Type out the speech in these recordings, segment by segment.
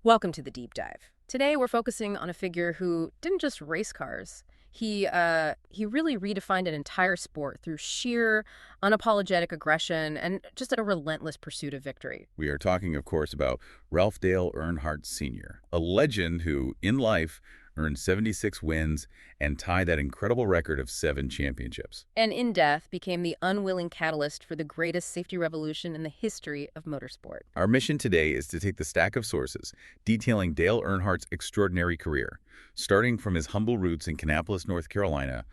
Welcome to the deep dive. Today we're focusing on a figure who didn't just race cars. He really redefined an entire sport through sheer, unapologetic aggression and just a relentless pursuit of victory. We are talking, of course, about Ralph Dale Earnhardt Sr., a legend who, in life, earned 76 wins and tied that incredible record of 7 championships. And in death became the unwilling catalyst for the greatest safety revolution in the history of motorsport. Our mission today is to take the stack of sources detailing Dale Earnhardt's extraordinary career, starting from his humble roots in Kannapolis, North Carolina,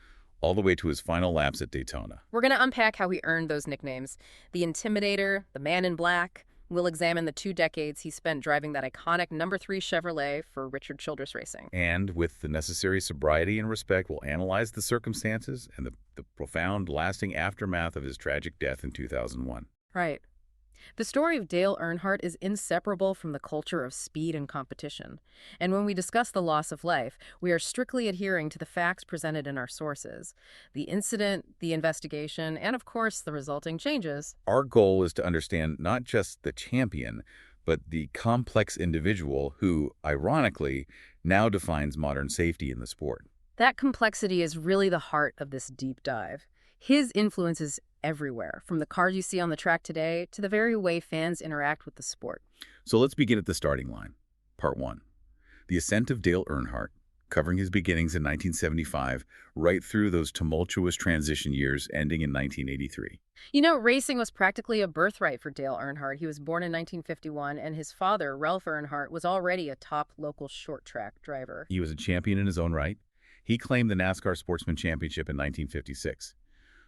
all the way to his final laps at Daytona. We're going to unpack how he earned those nicknames: the Intimidator, the Man in Black. We'll examine the 2 decades he spent driving that iconic number 3 Chevrolet for Richard Childress Racing. And with the necessary sobriety and respect, we'll analyze the circumstances and the profound, lasting aftermath of his tragic death in 2001. Right. The story of Dale Earnhardt is inseparable from the culture of speed and competition. And when we discuss the loss of life, we are strictly adhering to the facts presented in our sources: the incident, the investigation, and of course, the resulting changes. Our goal is to understand not just the champion, but the complex individual who, ironically, now defines modern safety in the sport. That complexity is really the heart of this deep dive. His influence is everywhere, from the cars you see on the track today to the very way fans interact with the sport. So let's begin at the starting line. Part 1. The ascent of Dale Earnhardt, covering his beginnings in 1975, right through those tumultuous transition years ending in 1983. You know, racing was practically a birthright for Dale Earnhardt. He was born in 1951, and his father, Ralph Earnhardt, was already a top local short track driver. He was a champion in his own right. He claimed the NASCAR Sportsman Championship in 1956.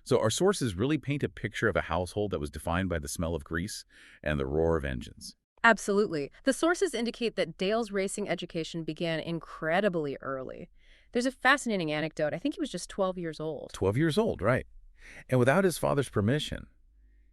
So our sources really paint a picture of a household that was defined by the smell of grease and the roar of engines. Absolutely. The sources indicate that Dale's racing education began incredibly early. There's a fascinating anecdote. I think he was just 12 years old. 12 years old, right. And without his father's permission,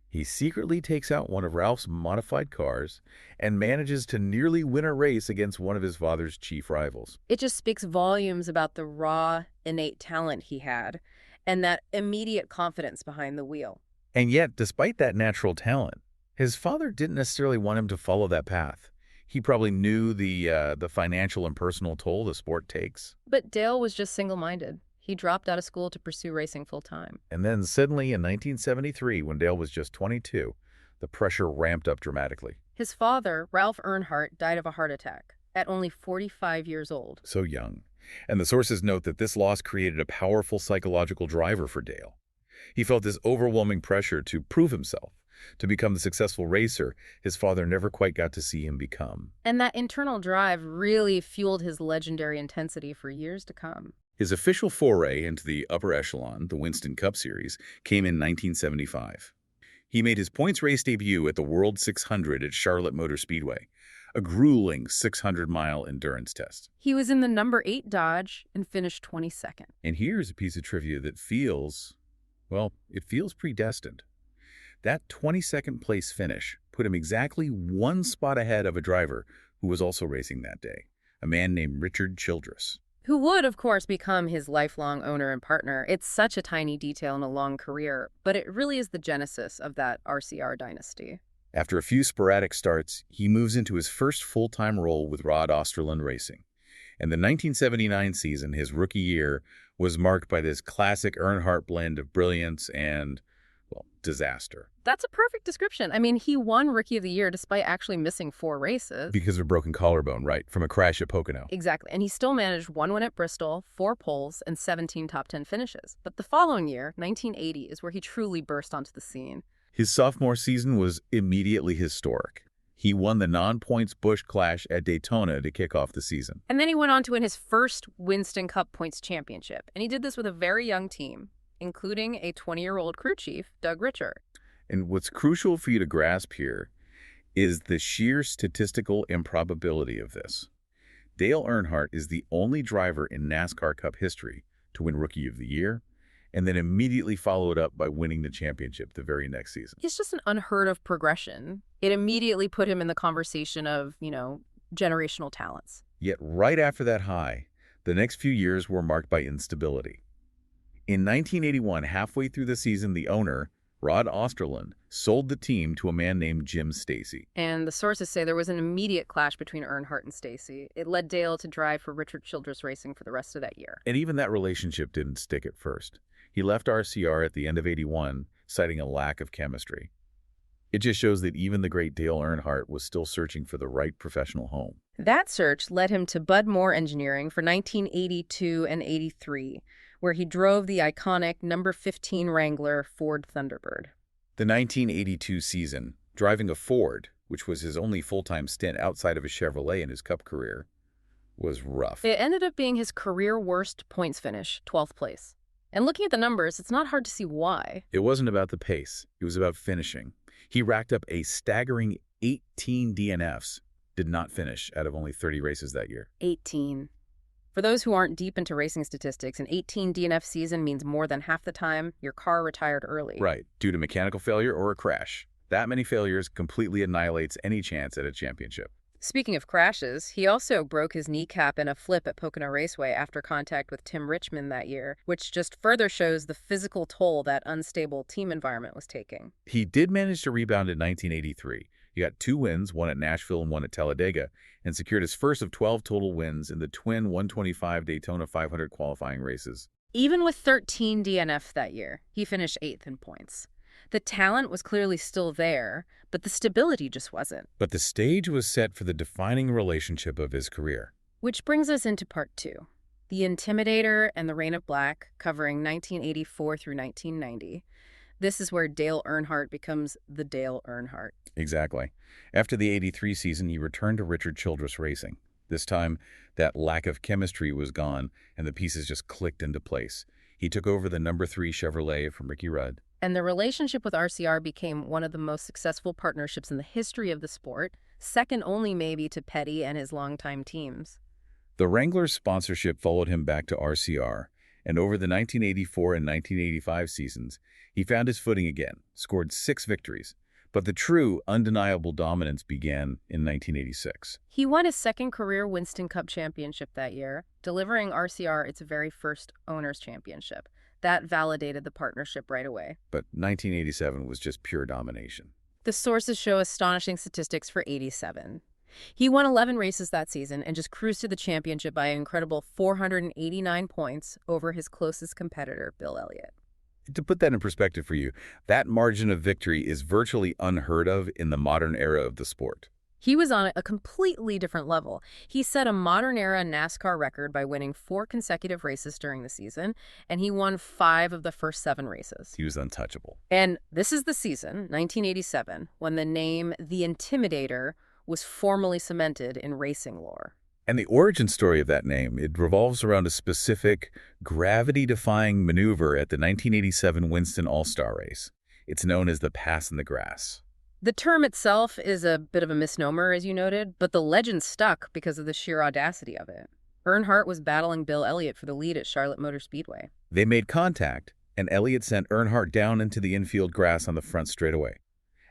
he secretly takes out one of Ralph's modified cars and manages to nearly win a race against one of his father's chief rivals. It just speaks volumes about the raw, innate talent he had and that immediate confidence behind the wheel. And yet, despite that natural talent, his father didn't necessarily want him to follow that path. He probably knew the financial and personal toll the sport takes. But Dale was just single-minded. He dropped out of school to pursue racing full-time. And then suddenly in 1973, when Dale was just 22, the pressure ramped up dramatically. His father, Ralph Earnhardt, died of a heart attack at only 45 years old. So young. And the sources note that this loss created a powerful psychological driver for Dale. He felt this overwhelming pressure to prove himself, to become the successful racer his father never quite got to see him become. And that internal drive really fueled his legendary intensity for years to come. His official foray into the upper echelon, the Winston Cup Series, came in 1975. He made his points race debut at the World 600 at Charlotte Motor Speedway, a grueling 600-mile endurance test. He was in the number 8 Dodge and finished 22nd. And here's a piece of trivia that feels predestined. That 22nd place finish put him exactly 1 spot ahead of a driver who was also racing that day, a man named Richard Childress. Who would, of course, become his lifelong owner and partner. It's such a tiny detail in a long career, but it really is the genesis of that RCR dynasty. After a few sporadic starts, he moves into his first full-time role with Rod Osterlund Racing. And the 1979 season, his rookie year, was marked by this classic Earnhardt blend of brilliance and, well, disaster. That's a perfect description. I mean, he won Rookie of the Year despite actually missing 4 races. Because of a broken collarbone, right, from a crash at Pocono. Exactly. And he still managed 1 win at Bristol, 4 poles, and 17 top 10 finishes. But the following year, 1980, is where he truly burst onto the scene. His sophomore season was immediately historic. He won the non-points Busch Clash at Daytona to kick off the season. And then he went on to win his first Winston Cup Points Championship. And he did this with a very young team, including a 20-year-old crew chief, Doug Richer. And what's crucial for you to grasp here is the sheer statistical improbability of this. Dale Earnhardt is the only driver in NASCAR Cup history to win Rookie of the Year, and then immediately follow it up by winning the championship the very next season. It's just an unheard of progression. It immediately put him in the conversation of, generational talents. Yet right after that high, the next few years were marked by instability. In 1981, halfway through the season, the owner, Rod Osterlund sold the team to a man named Jim Stacy. And the sources say there was an immediate clash between Earnhardt and Stacy. It led Dale to drive for Richard Childress Racing for the rest of that year. And even that relationship didn't stick at first. He left RCR at the end of '81, citing a lack of chemistry. It just shows that even the great Dale Earnhardt was still searching for the right professional home. That search led him to Bud Moore Engineering for 1982 and 83, where he drove the iconic number 15 Wrangler Ford Thunderbird. The 1982 season, driving a Ford, which was his only full-time stint outside of a Chevrolet in his Cup career, was rough. It ended up being his career worst points finish, 12th place. And looking at the numbers, it's not hard to see why. It wasn't about the pace. It was about finishing. He racked up a staggering 18 DNFs, did not finish out of only 30 races that year. 18. For those who aren't deep into racing statistics, an 18 DNF season means more than half the time your car retired early. Right, due to mechanical failure or a crash. That many failures completely annihilates any chance at a championship. Speaking of crashes, he also broke his kneecap in a flip at Pocono Raceway after contact with Tim Richmond that year, which just further shows the physical toll that unstable team environment was taking. He did manage to rebound in 1983. He got 2 wins, one at Nashville and one at Talladega, and secured his first of 12 total wins in the twin 125 Daytona 500 qualifying races. Even with 13 DNF that year, he finished 8th in points. The talent was clearly still there, but the stability just wasn't. But the stage was set for the defining relationship of his career. Which brings us into part 2, The Intimidator and the Reign of Black, covering 1984 through 1990. This is where Dale Earnhardt becomes the Dale Earnhardt. Exactly. After the '83 season, he returned to Richard Childress Racing. This time, that lack of chemistry was gone, and the pieces just clicked into place. He took over the number 3 Chevrolet from Ricky Rudd. And the relationship with RCR became one of the most successful partnerships in the history of the sport, second only maybe to Petty and his longtime teams. The Wrangler's sponsorship followed him back to RCR, and over the 1984 and 1985 seasons, he found his footing again, scored 6 victories. But the true, undeniable dominance began in 1986. He won his second career Winston Cup championship that year, delivering RCR its very first Owners' Championship. That validated the partnership right away. But 1987 was just pure domination. The sources show astonishing statistics for '87. He won 11 races that season and just cruised to the championship by an incredible 489 points over his closest competitor, Bill Elliott. To put that in perspective for you, that margin of victory is virtually unheard of in the modern era of the sport. He was on a completely different level. He set a modern-era NASCAR record by winning 4 consecutive races during the season, and he won 5 of the first 7 races. He was untouchable. And this is the season, 1987, when the name The Intimidator was formally cemented in racing lore. And the origin story of that name, it revolves around a specific, gravity-defying maneuver at the 1987 Winston All-Star race. It's known as the Pass in the Grass. The term itself is a bit of a misnomer, as you noted, but the legend stuck because of the sheer audacity of it. Earnhardt was battling Bill Elliott for the lead at Charlotte Motor Speedway. They made contact, and Elliott sent Earnhardt down into the infield grass on the front straightaway.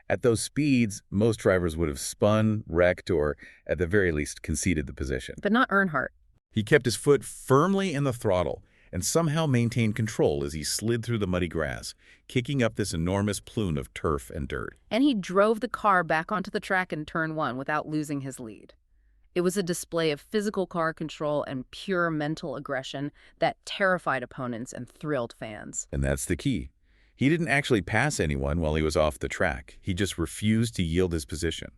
At those speeds, most drivers would have spun, wrecked, or, at the very least, conceded the position. But not Earnhardt. He kept his foot firmly in the throttle and somehow maintained control as he slid through the muddy grass, kicking up this enormous plume of turf and dirt. And he drove the car back onto the track in turn 1 without losing his lead. It was a display of physical car control and pure mental aggression that terrified opponents and thrilled fans. And that's the key. He didn't actually pass anyone while he was off the track. He just refused to yield his position.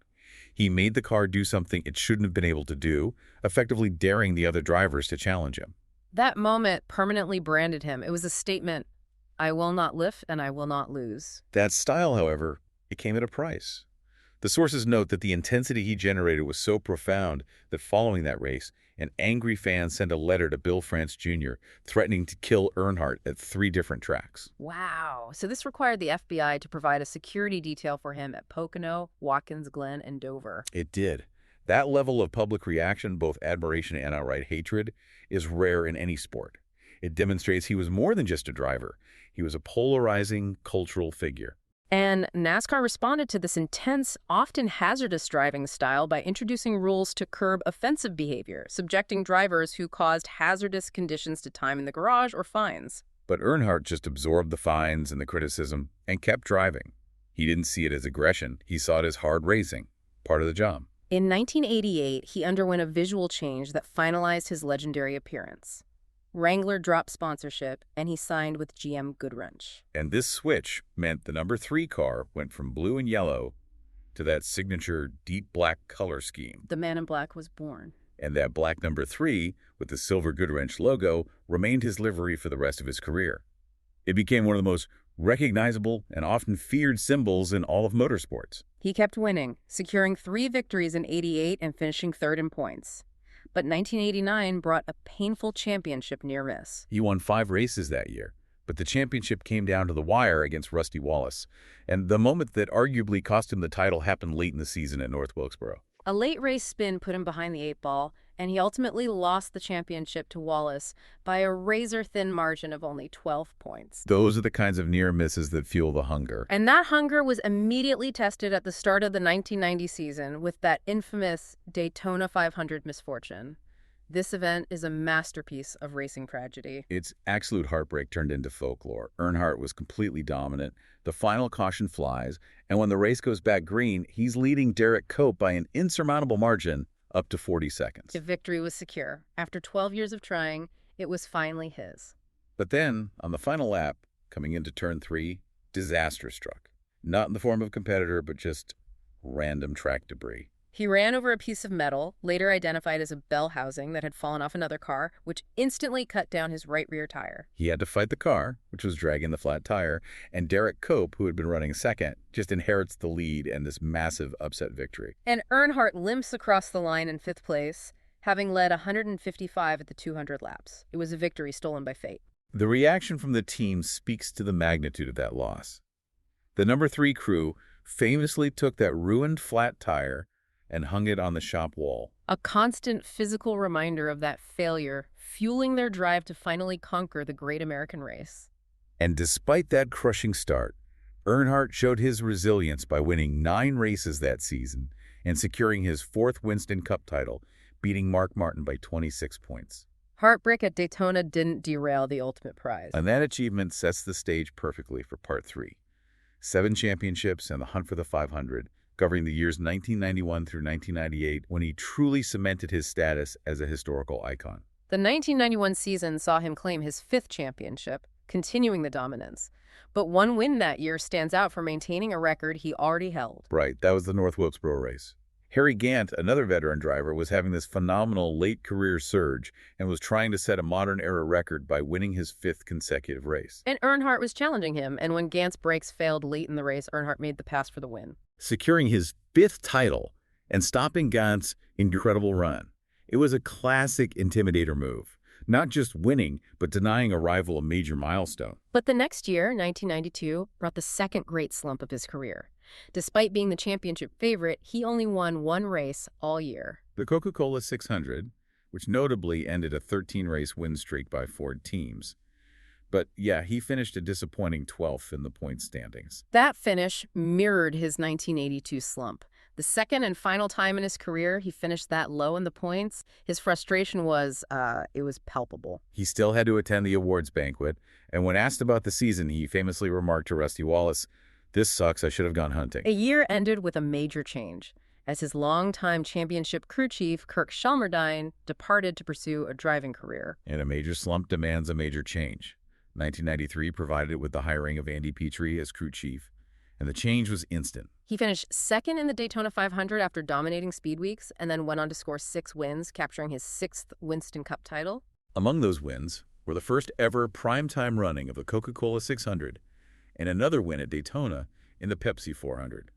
He made the car do something it shouldn't have been able to do, effectively daring the other drivers to challenge him. That moment permanently branded him. It was a statement, I will not lift and I will not lose. That style, however, it came at a price. The sources note that the intensity he generated was so profound that following that race, an angry fan sent a letter to Bill France Jr. threatening to kill Earnhardt at 3 different tracks. Wow. So this required the FBI to provide a security detail for him at Pocono, Watkins Glen, and Dover. It did. That level of public reaction, both admiration and outright hatred, is rare in any sport. It demonstrates he was more than just a driver. He was a polarizing cultural figure. And NASCAR responded to this intense, often hazardous driving style by introducing rules to curb offensive behavior, subjecting drivers who caused hazardous conditions to time in the garage or fines. But Earnhardt just absorbed the fines and the criticism and kept driving. He didn't see it as aggression. He saw it as hard racing, part of the job. In 1988, he underwent a visual change that finalized his legendary appearance. Wrangler dropped sponsorship, and he signed with GM Goodwrench. And this switch meant the number 3 car went from blue and yellow to that signature deep black color scheme. The man in black was born. And that black number 3 with the silver Goodwrench logo remained his livery for the rest of his career. It became one of the most recognizable and often feared symbols in all of motorsports. He kept winning, securing 3 victories in '88 and finishing third in points. But 1989 brought a painful championship near miss. He won 5 races that year, but the championship came down to the wire against Rusty Wallace, and the moment that arguably cost him the title happened late in the season at North Wilkesboro. A late race spin put him behind the 8-ball, and he ultimately lost the championship to Wallace by a razor-thin margin of only 12 points. Those are the kinds of near misses that fuel the hunger. And that hunger was immediately tested at the start of the 1990 season with that infamous Daytona 500 misfortune. This event is a masterpiece of racing tragedy. Its absolute heartbreak turned into folklore. Earnhardt was completely dominant. The final caution flies, and when the race goes back green, he's leading Derek Cope by an insurmountable margin up to 40 seconds. The victory was secure. After 12 years of trying, it was finally his. But then, on the final lap, coming into turn 3, disaster struck. Not in the form of a competitor, but just random track debris. He ran over a piece of metal, later identified as a bell housing that had fallen off another car, which instantly cut down his right rear tire. He had to fight the car, which was dragging the flat tire, and Derek Cope, who had been running second, just inherits the lead and this massive upset victory. And Earnhardt limps across the line in 5th place, having led 155 at the 200 laps. It was a victory stolen by fate. The reaction from the team speaks to the magnitude of that loss. The number 3 crew famously took that ruined flat tire and hung it on the shop wall. A constant physical reminder of that failure, fueling their drive to finally conquer the great American race. And despite that crushing start, Earnhardt showed his resilience by winning 9 races that season and securing his 4th Winston Cup title, beating Mark Martin by 26 points. Heartbreak at Daytona didn't derail the ultimate prize. And that achievement sets the stage perfectly for Part 3. 7 championships and the hunt for the 500, covering the years 1991 through 1998, when he truly cemented his status as a historical icon. The 1991 season saw him claim his 5th championship, continuing the dominance. But one win that year stands out for maintaining a record he already held. Right, that was the North Wilkesboro race. Harry Gant, another veteran driver, was having this phenomenal late career surge and was trying to set a modern-era record by winning his 5th consecutive race. And Earnhardt was challenging him, and when Gant's brakes failed late in the race, Earnhardt made the pass for the win. Securing his 5th title and stopping Gant's incredible run. It was a classic Intimidator move. Not just winning, but denying a rival a major milestone. But the next year, 1992, brought the second great slump of his career. Despite being the championship favorite, he only won 1 race all year. The Coca-Cola 600, which notably ended a 13-race win streak by Ford teams. But yeah, he finished a disappointing 12th in the points standings. That finish mirrored his 1982 slump. The second and final time in his career he finished that low in the points, his frustration was, it was palpable. He still had to attend the awards banquet, and when asked about the season, he famously remarked to Rusty Wallace, "This sucks, I should have gone hunting." A year ended with a major change, as his longtime championship crew chief, Kirk Shelmerdine, departed to pursue a driving career. And a major slump demands a major change. 1993 provided it with the hiring of Andy Petrie as crew chief, and the change was instant. He finished second in the Daytona 500 after dominating speed weeks, and then went on to score 6 wins, capturing his 6th Winston Cup title. Among those wins were the first ever primetime running of the Coca-Cola 600 and another win at Daytona in the Pepsi 400.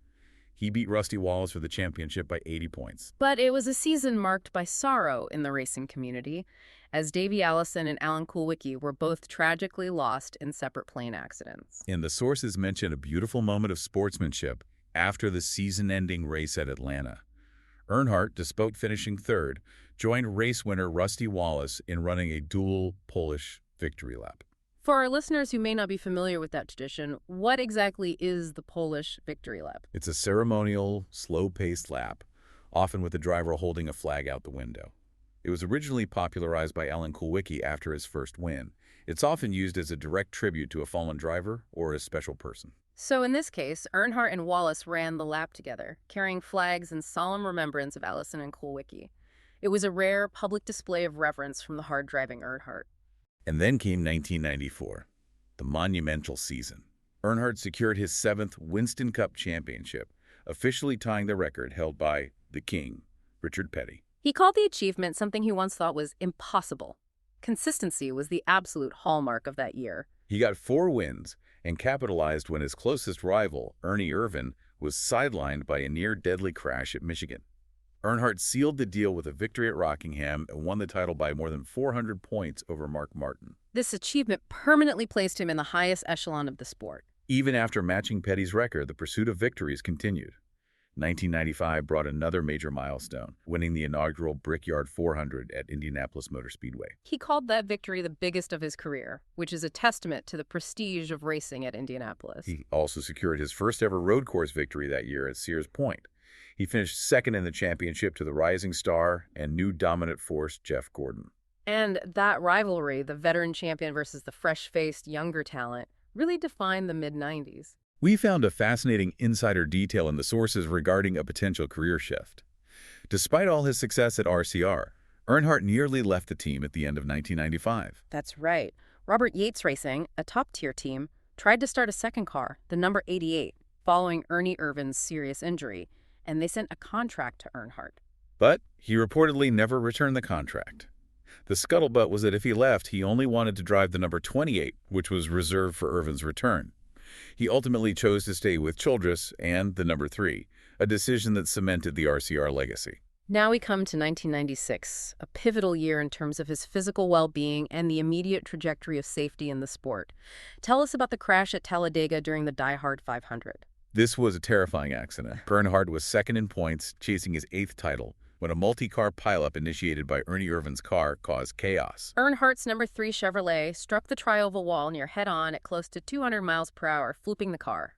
He beat Rusty Wallace for the championship by 80 points. But it was a season marked by sorrow in the racing community, as Davey Allison and Alan Kulwicki were both tragically lost in separate plane accidents. And the sources mention a beautiful moment of sportsmanship after the season-ending race at Atlanta. Earnhardt, despite finishing 3rd, joined race winner Rusty Wallace in running a dual Polish victory lap. For our listeners who may not be familiar with that tradition, what exactly is the Polish victory lap? It's a ceremonial, slow-paced lap, often with the driver holding a flag out the window. It was originally popularized by Alan Kulwicki after his first win. It's often used as a direct tribute to a fallen driver or a special person. So in this case, Earnhardt and Wallace ran the lap together, carrying flags in solemn remembrance of Allison and Kulwicki. It was a rare public display of reverence from the hard-driving Earnhardt. And then came 1994, the monumental season. Earnhardt secured his 7th Winston Cup championship, officially tying the record held by the King, Richard Petty. He called the achievement something he once thought was impossible. Consistency was the absolute hallmark of that year. He got 4 wins and capitalized when his closest rival, Ernie Irvan, was sidelined by a near-deadly crash at Michigan. Earnhardt sealed the deal with a victory at Rockingham and won the title by more than 400 points over Mark Martin. This achievement permanently placed him in the highest echelon of the sport. Even after matching Petty's record, the pursuit of victories continued. 1995 brought another major milestone, winning the inaugural Brickyard 400 at Indianapolis Motor Speedway. He called that victory the biggest of his career, which is a testament to the prestige of racing at Indianapolis. He also secured his first ever road course victory that year at Sears Point. He finished second in the championship to the rising star and new dominant force, Jeff Gordon. And that rivalry, the veteran champion versus the fresh-faced younger talent, really defined the mid-90s. We found a fascinating insider detail in the sources regarding a potential career shift. Despite all his success at RCR, Earnhardt nearly left the team at the end of 1995. That's right. Robert Yates Racing, a top-tier team, tried to start a second car, the number 88, following Ernie Irvan's serious injury, and they sent a contract to Earnhardt. But he reportedly never returned the contract. The scuttlebutt was that if he left, he only wanted to drive the number 28, which was reserved for Irvan's return. He ultimately chose to stay with Childress and the number 3, a decision that cemented the RCR legacy. Now we come to 1996, a pivotal year in terms of his physical well-being and the immediate trajectory of safety in the sport. Tell us about the crash at Talladega during the Die Hard 500. This was a terrifying accident. Earnhardt was second in points, chasing his 8th title, when a multi-car pileup initiated by Ernie Irvan's car caused chaos. Earnhardt's number 3 Chevrolet struck the tri-oval wall near head-on at close to 200 miles per hour, flooping the car.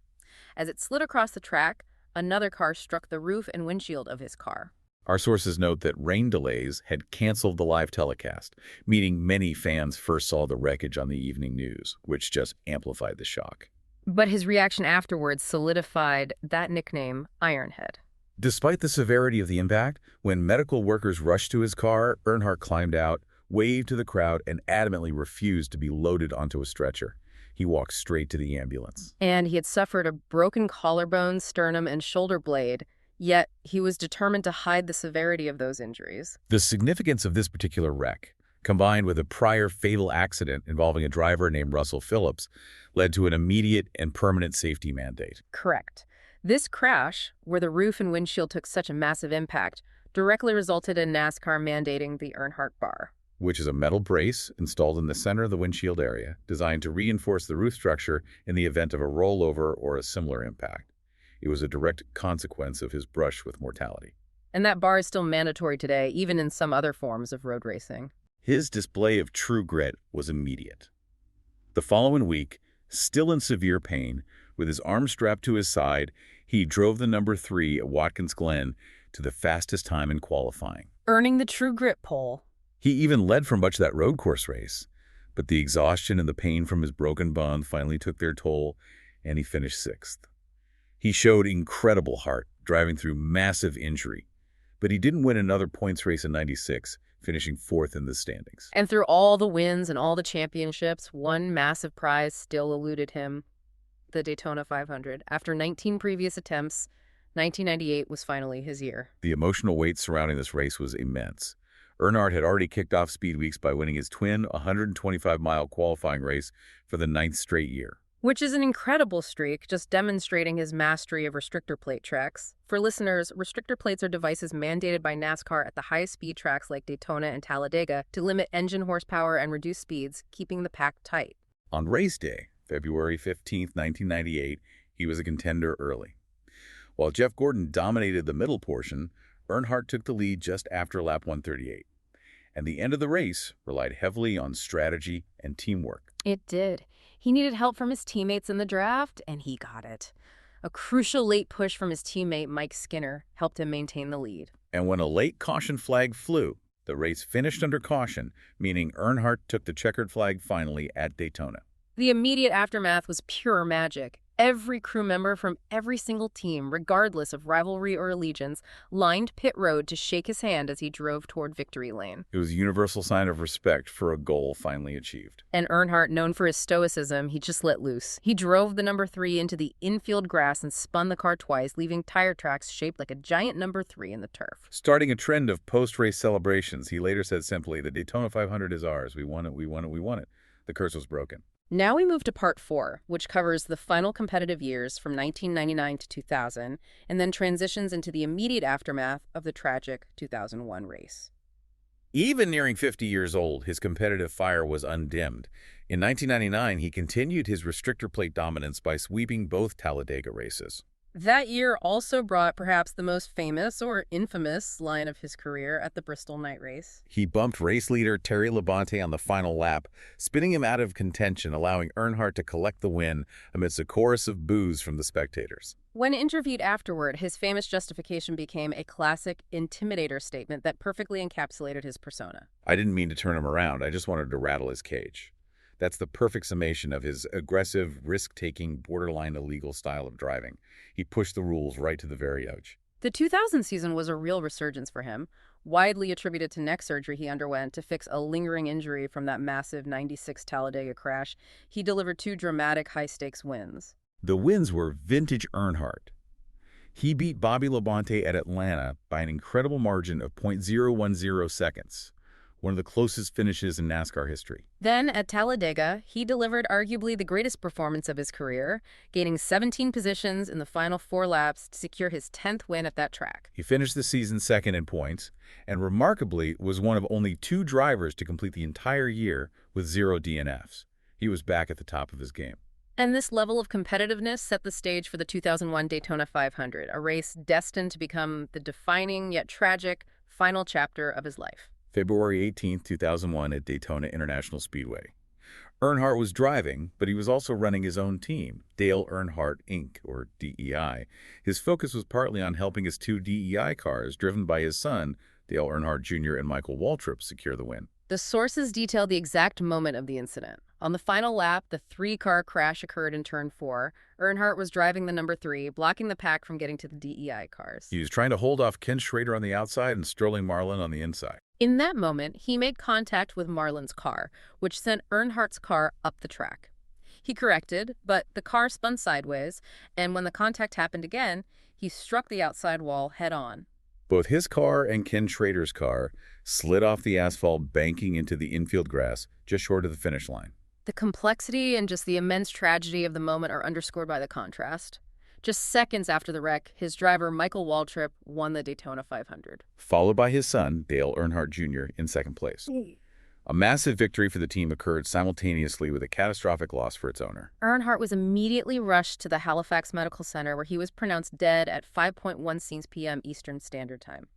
As it slid across the track, another car struck the roof and windshield of his car. Our sources note that rain delays had canceled the live telecast, meaning many fans first saw the wreckage on the evening news, which just amplified the shock. But his reaction afterwards solidified that nickname, Ironhead. Despite the severity of the impact, when medical workers rushed to his car, Earnhardt climbed out, waved to the crowd, and adamantly refused to be loaded onto a stretcher. He walked straight to the ambulance. And he had suffered a broken collarbone, sternum, and shoulder blade, yet he was determined to hide the severity of those injuries. The significance of this particular wreck, combined with a prior fatal accident involving a driver named Russell Phillips, led to an immediate and permanent safety mandate. Correct. This crash, where the roof and windshield took such a massive impact, directly resulted in NASCAR mandating the Earnhardt bar, which is a metal brace installed in the center of the windshield area, designed to reinforce the roof structure in the event of a rollover or a similar impact. It was a direct consequence of his brush with mortality. And that bar is still mandatory today, even in some other forms of road racing. His display of true grit was immediate. The following week, still in severe pain, with his arm strapped to his side, he drove the number 3 at Watkins Glen to the fastest time in qualifying, earning the True Grit pole. He even led for much of that road course race, but the exhaustion and the pain from his broken bone finally took their toll, and he finished 6th. He showed incredible heart, driving through massive injury, but he didn't win another points race in 96, finishing 4th in the standings. And through all the wins and all the championships, one massive prize still eluded him, the Daytona 500. After 19 previous attempts, 1998 was finally his year. The emotional weight surrounding this race was immense. Earnhardt had already kicked off Speed Weeks by winning his twin 125-mile qualifying race for the 9th straight year. Which is an incredible streak, just demonstrating his mastery of restrictor plate tracks. For listeners, restrictor plates are devices mandated by NASCAR at the highest speed tracks like Daytona and Talladega to limit engine horsepower and reduce speeds, keeping the pack tight. On race day, February 15, 1998, he was a contender early. While Jeff Gordon dominated the middle portion, Earnhardt took the lead just after lap 138. And the end of the race relied heavily on strategy and teamwork. It did. He needed help from his teammates in the draft, and he got it. A crucial late push from his teammate Mike Skinner helped him maintain the lead. And when a late caution flag flew, The race finished under caution, meaning Earnhardt took the checkered flag finally at Daytona. The immediate aftermath was pure magic. Every crew member from every single team, regardless of rivalry or allegiance, lined pit road to shake his hand as he drove toward victory lane. It was a universal sign of respect for a goal finally achieved. And Earnhardt, known for his stoicism, he just let loose. He drove the number 3 into the infield grass and spun the car twice, leaving tire tracks shaped like a giant number 3 in the turf. Starting a trend of post-race celebrations, he later said simply, "The Daytona 500 is ours. We won it, we won it, we won it." The curse was broken. Now we move to part 4, which covers the final competitive years from 1999 to 2000, and then transitions into the immediate aftermath of the tragic 2001 race. Even nearing 50 years old, his competitive fire was undimmed. In 1999, he continued his restrictor plate dominance by sweeping both Talladega races. That year also brought perhaps the most famous or infamous line of his career at the Bristol night race. He bumped race leader Terry Labonte on the final lap, spinning him out of contention, allowing Earnhardt to collect the win amidst a chorus of boos from the spectators. When interviewed afterward, his famous justification became a classic Intimidator statement that perfectly encapsulated his persona. "I didn't mean to turn him around. I just wanted to rattle his cage." That's the perfect summation of his aggressive, risk-taking, borderline illegal style of driving. He pushed the rules right to the very edge. The 2000 season was a real resurgence for him, widely attributed to neck surgery he underwent to fix a lingering injury from that massive '96 Talladega crash. He delivered 2 dramatic high-stakes wins. The wins were vintage Earnhardt. He beat Bobby Labonte at Atlanta by an incredible margin of .010 seconds, one of the closest finishes in NASCAR history. Then, at Talladega, he delivered arguably the greatest performance of his career, gaining 17 positions in the final 4 laps to secure his 10th win at that track. He finished the season second in points, and remarkably was one of only 2 drivers to complete the entire year with 0 DNFs. He was back at the top of his game. And this level of competitiveness set the stage for the 2001 Daytona 500, a race destined to become the defining yet tragic final chapter of his life. February 18, 2001 at Daytona International Speedway. Earnhardt was driving, but he was also running his own team, Dale Earnhardt, Inc., or DEI. His focus was partly on helping his 2 DEI cars, driven by his son, Dale Earnhardt Jr. and Michael Waltrip, secure the win. The sources detail the exact moment of the incident. On the final lap, the 3-car crash occurred in turn 4. Earnhardt was driving the number 3, blocking the pack from getting to the DEI cars. He was trying to hold off Ken Schrader on the outside and Sterling Marlin on the inside. In that moment, he made contact with Marlin's car, which sent Earnhardt's car up the track. He corrected, but the car spun sideways, and when the contact happened again, he struck the outside wall head-on. Both his car and Ken Schrader's car slid off the asphalt, banking into the infield grass just short of the finish line. The complexity and just the immense tragedy of the moment are underscored by the contrast. Just seconds after the wreck, his driver, Michael Waltrip, won the Daytona 500. Followed by his son, Dale Earnhardt Jr., in second place. A massive victory for the team occurred simultaneously with a catastrophic loss for its owner. Earnhardt was immediately rushed to the Halifax Medical Center, where he was pronounced dead at 5:16 p.m. Eastern Standard Time.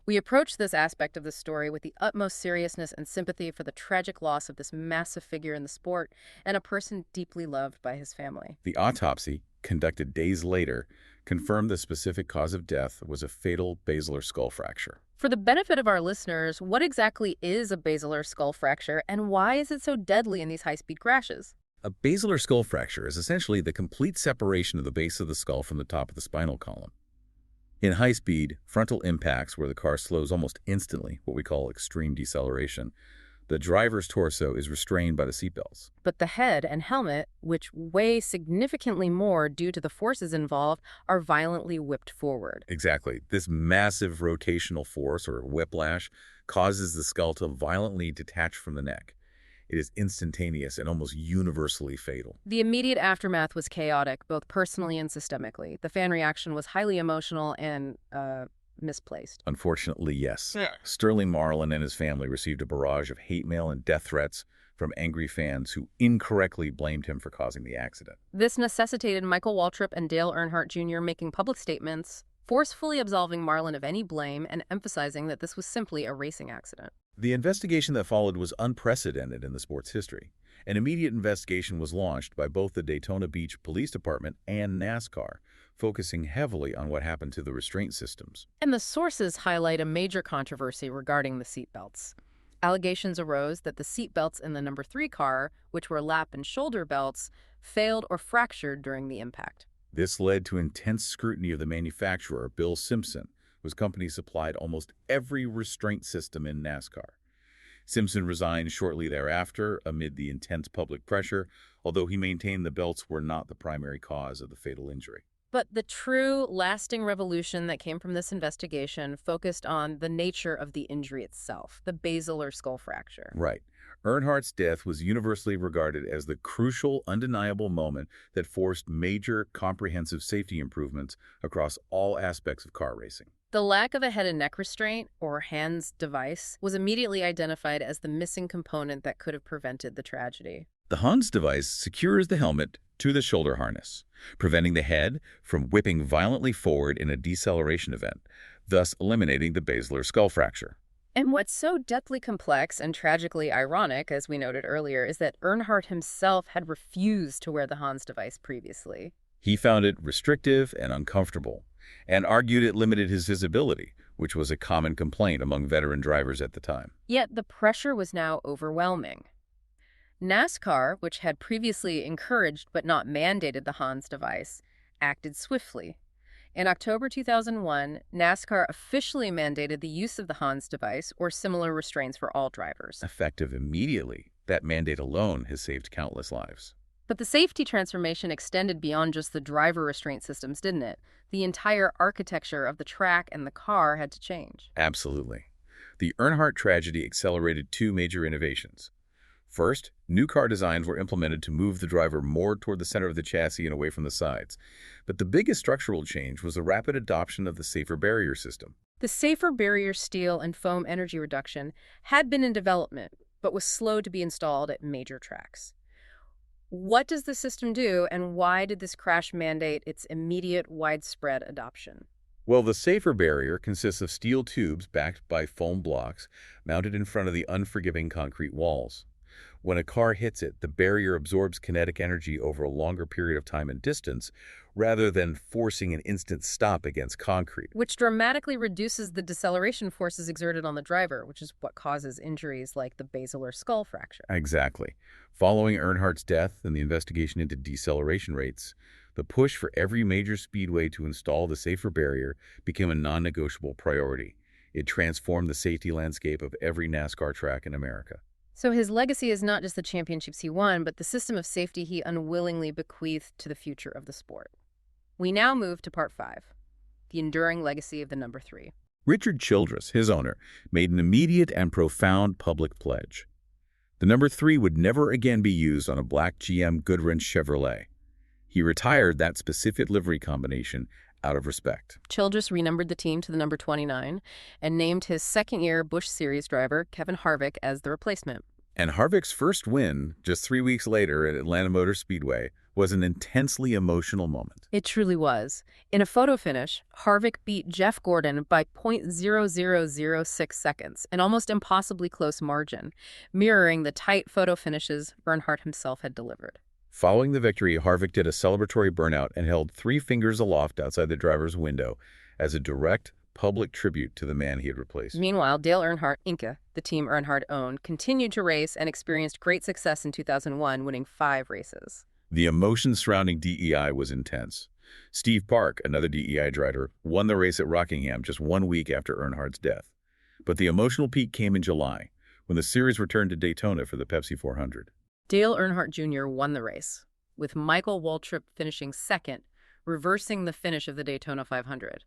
We approach this aspect of the story with the utmost seriousness and sympathy for the tragic loss of this massive figure in the sport and a person deeply loved by his family. The autopsy, conducted days later, confirmed the specific cause of death was a fatal basilar skull fracture. For the benefit of our listeners, what exactly is a basilar skull fracture and why is it so deadly in these high-speed crashes? A basilar skull fracture is essentially the complete separation of the base of the skull from the top of the spinal column. In high-speed, frontal impacts where the car slows almost instantly, what we call extreme deceleration, the driver's torso is restrained by the seatbelts. But the head and helmet, which weigh significantly more due to the forces involved, are violently whipped forward. Exactly. This massive rotational force, or whiplash, causes the skull to violently detach from the neck. It is instantaneous and almost universally fatal. The immediate aftermath was chaotic, both personally and systemically. The fan reaction was highly emotional and, misplaced. Unfortunately, yes. Sterling Marlin and his family received a barrage of hate mail and death threats from angry fans who incorrectly blamed him for causing the accident. This necessitated Michael Waltrip and Dale Earnhardt Jr. making public statements, forcefully absolving Marlin of any blame and emphasizing that this was simply a racing accident. The investigation that followed was unprecedented in the sport's history. An immediate investigation was launched by both the Daytona Beach Police Department and NASCAR, focusing heavily on what happened to the restraint systems. And the sources highlight a major controversy regarding the seatbelts. Allegations arose that the seatbelts in the number 3 car, which were lap and shoulder belts, failed or fractured during the impact. This led to intense scrutiny of the manufacturer, Bill Simpson, whose company supplied almost every restraint system in NASCAR. Simpson resigned shortly thereafter amid the intense public pressure, although he maintained the belts were not the primary cause of the fatal injury. But the true, lasting revolution that came from this investigation focused on the nature of the injury itself, the basilar skull fracture. Right. Earnhardt's death was universally regarded as the crucial, undeniable moment that forced major, comprehensive safety improvements across all aspects of car racing. The lack of a head and neck restraint, or HANDS device, was immediately identified as the missing component that could have prevented the tragedy. The HANDS device secures the helmet to the shoulder harness, preventing the head from whipping violently forward in a deceleration event, thus eliminating the basilar skull fracture. And what's so deathly complex and tragically ironic, as we noted earlier, is that Earnhardt himself had refused to wear the HANDS device previously. He found it restrictive and uncomfortable, and argued it limited his visibility, which was a common complaint among veteran drivers at the time. Yet the pressure was now overwhelming. NASCAR, which had previously encouraged but not mandated the HANDS device, acted swiftly. In October 2001, NASCAR officially mandated the use of the HANDS device or similar restraints for all drivers. Effective immediately, that mandate alone has saved countless lives. But the safety transformation extended beyond just the driver restraint systems, didn't it? The entire architecture of the track and the car had to change. Absolutely. The Earnhardt tragedy accelerated two major innovations. First, new car designs were implemented to move the driver more toward the center of the chassis and away from the sides. But the biggest structural change was the rapid adoption of the safer barrier system. The safer barrier steel and foam energy reduction had been in development, but was slow to be installed at major tracks. What does the system do, and why did this crash mandate its immediate, widespread adoption? Well, the safer barrier consists of steel tubes backed by foam blocks mounted in front of the unforgiving concrete walls. When a car hits it, the barrier absorbs kinetic energy over a longer period of time and distance, rather than forcing an instant stop against concrete. Which dramatically reduces the deceleration forces exerted on the driver, which is what causes injuries like the basilar skull fracture. Exactly. Following Earnhardt's death and the investigation into deceleration rates, the push for every major speedway to install the safer barrier became a non-negotiable priority. It transformed the safety landscape of every NASCAR track in America. So his legacy is not just the championships he won, but the system of safety he unwillingly bequeathed to the future of the sport. We now move to part 5, the enduring legacy of the number 3. Richard Childress, his owner, made an immediate and profound public pledge. The number 3 would never again be used on a black GM Goodwrench Chevrolet. He retired that specific livery combination out of respect. Childress renumbered the team to the number 29 and named his second-year Busch Series driver, Kevin Harvick, as the replacement. And Harvick's first win, just 3 weeks later at Atlanta Motor Speedway, was an intensely emotional moment. It truly was. In a photo finish, Harvick beat Jeff Gordon by .0006 seconds, an almost impossibly close margin, mirroring the tight photo finishes Earnhardt himself had delivered. Following the victory, Harvick did a celebratory burnout and held 3 fingers aloft outside the driver's window as a direct, public tribute to the man he had replaced. Meanwhile, Dale Earnhardt, Inca, the team Earnhardt owned, continued to race and experienced great success in 2001, winning 5 races. The emotion surrounding DEI was intense. Steve Park, another DEI driver, won the race at Rockingham just 1 week after Earnhardt's death. But the emotional peak came in July, when the series returned to Daytona for the Pepsi 400. Dale Earnhardt Jr. won the race, with Michael Waltrip finishing second, reversing the finish of the Daytona 500.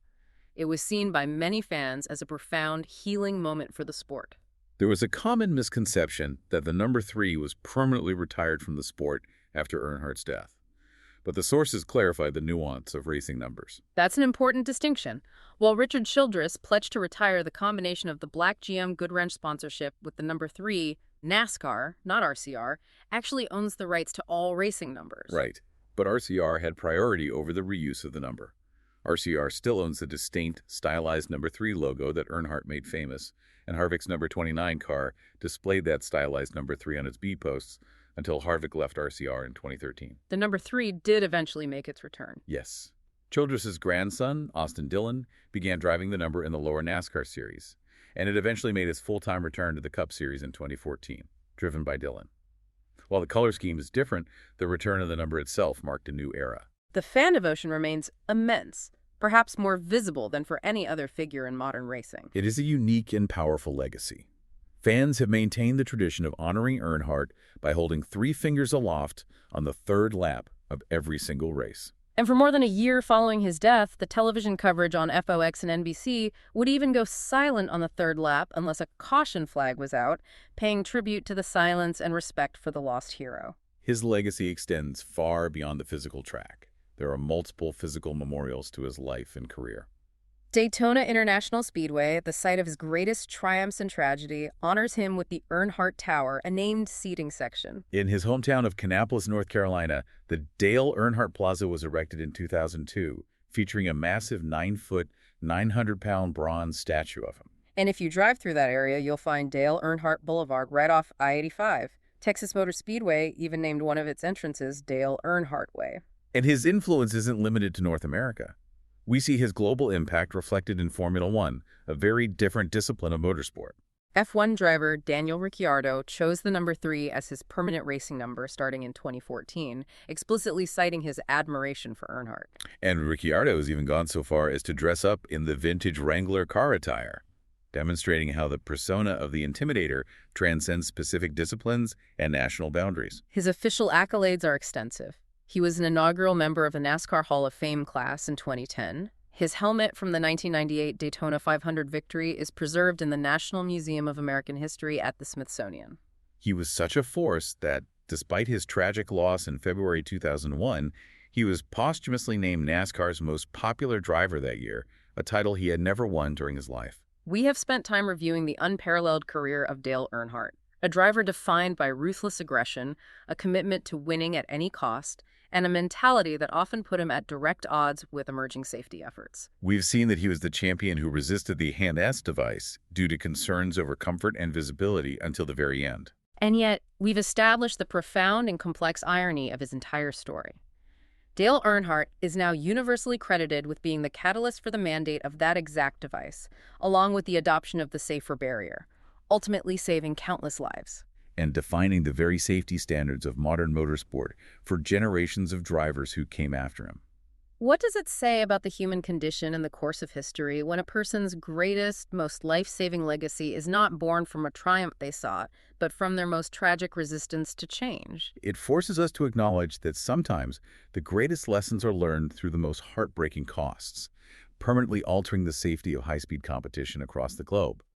It was seen by many fans as a profound healing moment for the sport. There was a common misconception that the number 3 was permanently retired from the sport after Earnhardt's death. But the sources clarified the nuance of racing numbers. That's an important distinction. While Richard Childress pledged to retire the combination of the black GM Goodwrench sponsorship with the number 3, NASCAR, not RCR, actually owns the rights to all racing numbers. Right, but RCR had priority over the reuse of the number. RCR still owns the distinct, stylized number 3 logo that Earnhardt made famous, and Harvick's number 29 car displayed that stylized number 3 on its B-posts until Harvick left RCR in 2013. The number 3 did eventually make its return. Yes, Childress's grandson, Austin Dillon, began driving the number in the lower NASCAR series, and it eventually made his full-time return to the Cup Series in 2014, driven by Dillon. While the color scheme is different, the return of the number itself marked a new era. The fan devotion remains immense, perhaps more visible than for any other figure in modern racing. It is a unique and powerful legacy. Fans have maintained the tradition of honoring Earnhardt by holding 3 fingers aloft on the 3rd lap of every single race. And for more than a year following his death, the television coverage on FOX and NBC would even go silent on the 3rd lap unless a caution flag was out, paying tribute to the silence and respect for the lost hero. His legacy extends far beyond the physical track. There are multiple physical memorials to his life and career. Daytona International Speedway, the site of his greatest triumphs and tragedy, honors him with the Earnhardt Tower, a named seating section. In his hometown of Kannapolis, North Carolina, the Dale Earnhardt Plaza was erected in 2002, featuring a massive 9-foot, 900-pound bronze statue of him. And if you drive through that area, you'll find Dale Earnhardt Boulevard right off I-85. Texas Motor Speedway even named one of its entrances Dale Earnhardt Way. And his influence isn't limited to North America. We see his global impact reflected in Formula One, a very different discipline of motorsport. F1 driver Daniel Ricciardo chose the number 3 as his permanent racing number starting in 2014, explicitly citing his admiration for Earnhardt. And Ricciardo has even gone so far as to dress up in the vintage Wrangler car attire, demonstrating how the persona of the Intimidator transcends specific disciplines and national boundaries. His official accolades are extensive. He was an inaugural member of the NASCAR Hall of Fame class in 2010. His helmet from the 1998 Daytona 500 victory is preserved in the National Museum of American History at the Smithsonian. He was such a force that, despite his tragic loss in February 2001, he was posthumously named NASCAR's most popular driver that year, a title he had never won during his life. We have spent time reviewing the unparalleled career of Dale Earnhardt, a driver defined by ruthless aggression, a commitment to winning at any cost, and a mentality that often put him at direct odds with emerging safety efforts. We've seen that he was the champion who resisted the Hand S device due to concerns over comfort and visibility until the very end. And yet, we've established the profound and complex irony of his entire story. Dale Earnhardt is now universally credited with being the catalyst for the mandate of that exact device, along with the adoption of the safer barrier, ultimately saving countless lives. And defining the very safety standards of modern motorsport for generations of drivers who came after him. What does it say about the human condition in the course of history when a person's greatest, most life-saving legacy is not born from a triumph they sought, but from their most tragic resistance to change? It forces us to acknowledge that sometimes the greatest lessons are learned through the most heartbreaking costs, permanently altering the safety of high-speed competition across the globe.